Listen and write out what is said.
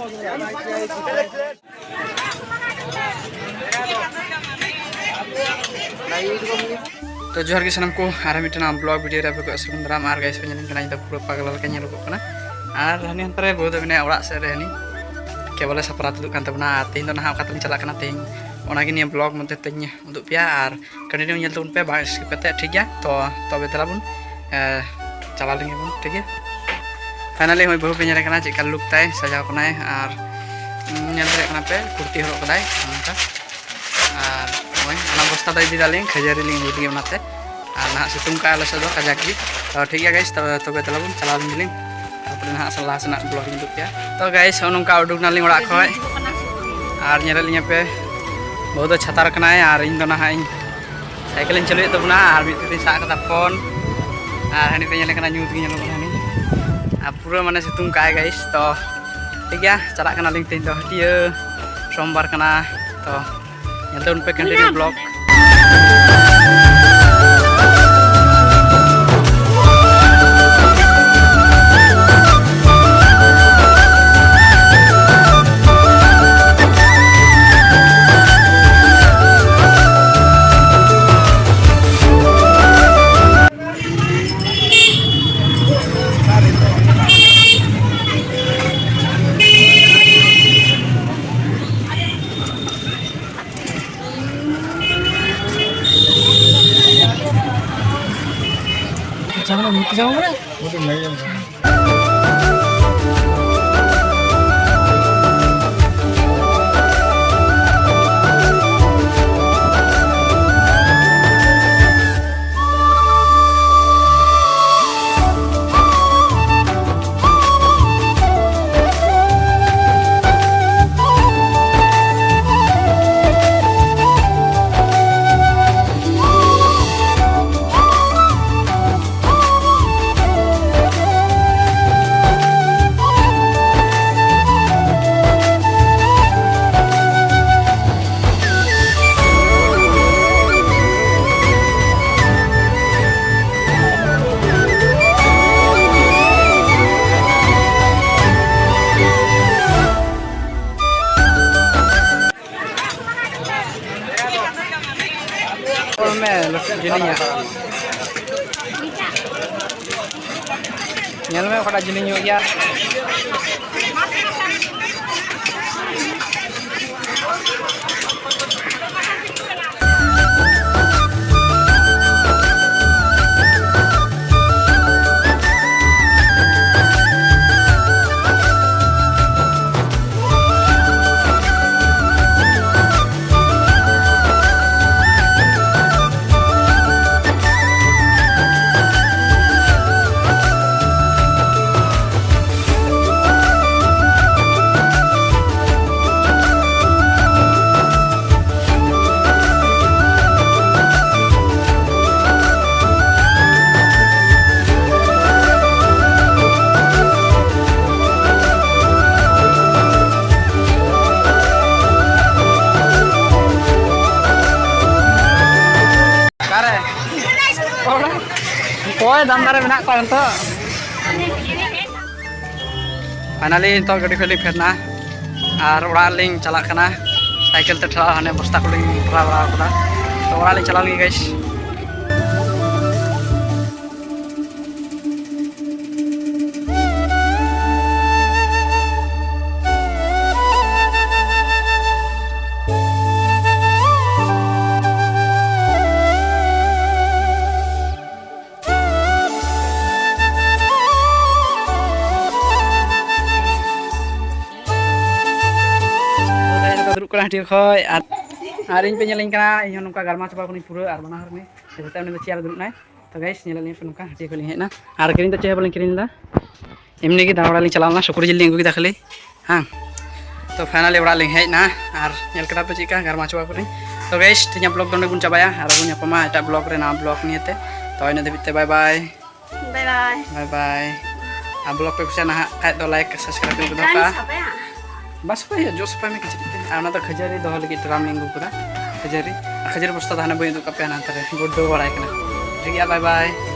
तो जोहार के सानम को आर मिटना ब्लॉग वीडियो रे को सगुन दाराम आर गाइस पेन कना इन पूरा पागल लका नेलको कना आर हनी अंतरे बहुत बिना ओड़ा से रे हनी केवल सपरात दुक कान तबना तेन ना कातन चला कना तेन ओनागी नि ब्लॉग मते तेन उदु पिया आर कंटिन्यू नेल तुन पे बा स्किप करते ठीक गया तो तबे तला बुन चला लेंगे बुन ठीक है फाइनली होय बहु पे नेल कना चेका लुक ताय सजाव कनाय आर नेल रे कना पे कुर्ती हरो कदाय उनका आर ओय अना बस्ता दई दिदालिंग खजारी लिंग उदी उनाते आर ना सितुंग का आलो सदो काजाक भी तो ठीक है गाइस तबे तला बुन चला लेंगे तापर ना सला सना ब्लॉग इन दुक तो गाइस नोंका उडुक नालिंग ओड़ा खय आर नेरलिंग पे बहुत छातार कनाय आर इन दो ना साइकिल इन चलुय तबना आर मिते सा कता फोन आर हनी पे नेल कना न्यूज गी नेलो हनी आ पूरा माने सितुंग का गाइस तो ठीक है चला कना लिंग तेन दो हटिया सोमवार कना तो नेल उन पे continue blog jangan mungkin jangan mana? Mungkin lagi. Nyal me kota jenis ya. Koy damdar menak ko ento. Finally to gadi khali pherna ar ora ling chalak kana cycle te thara hane bosta ko ling khara kada to ora ling chalak lagi guys. Hati khoi ar इन पे nyelin kana in nungka garma coba kuni pura ar mana harne sebeta uni ciar duduk nai to guys nyelin pe nungka hati ko ling hejna ar kirin to cehe bolin kirin la emni gi dawra ling chalana sukuri jil ling gu kita khali ha to finally ora ling hejna ar nyel kata pe chika garma coba kuni to guys tinya blog donde bun cabaya ar bun apa ma eta blog re na blog niete to ina debite bye bye bye bye bye bye a blog pe bisa na kait do like subscribe ko doka बस भाई जो सफाई में किसी आना तो खजारी दो लगी ट्राम लिंगू पूरा खजारी बस्ता थाने बई दो कपे ना तरे गुड दो बड़ा है ठीक है बाय बाय।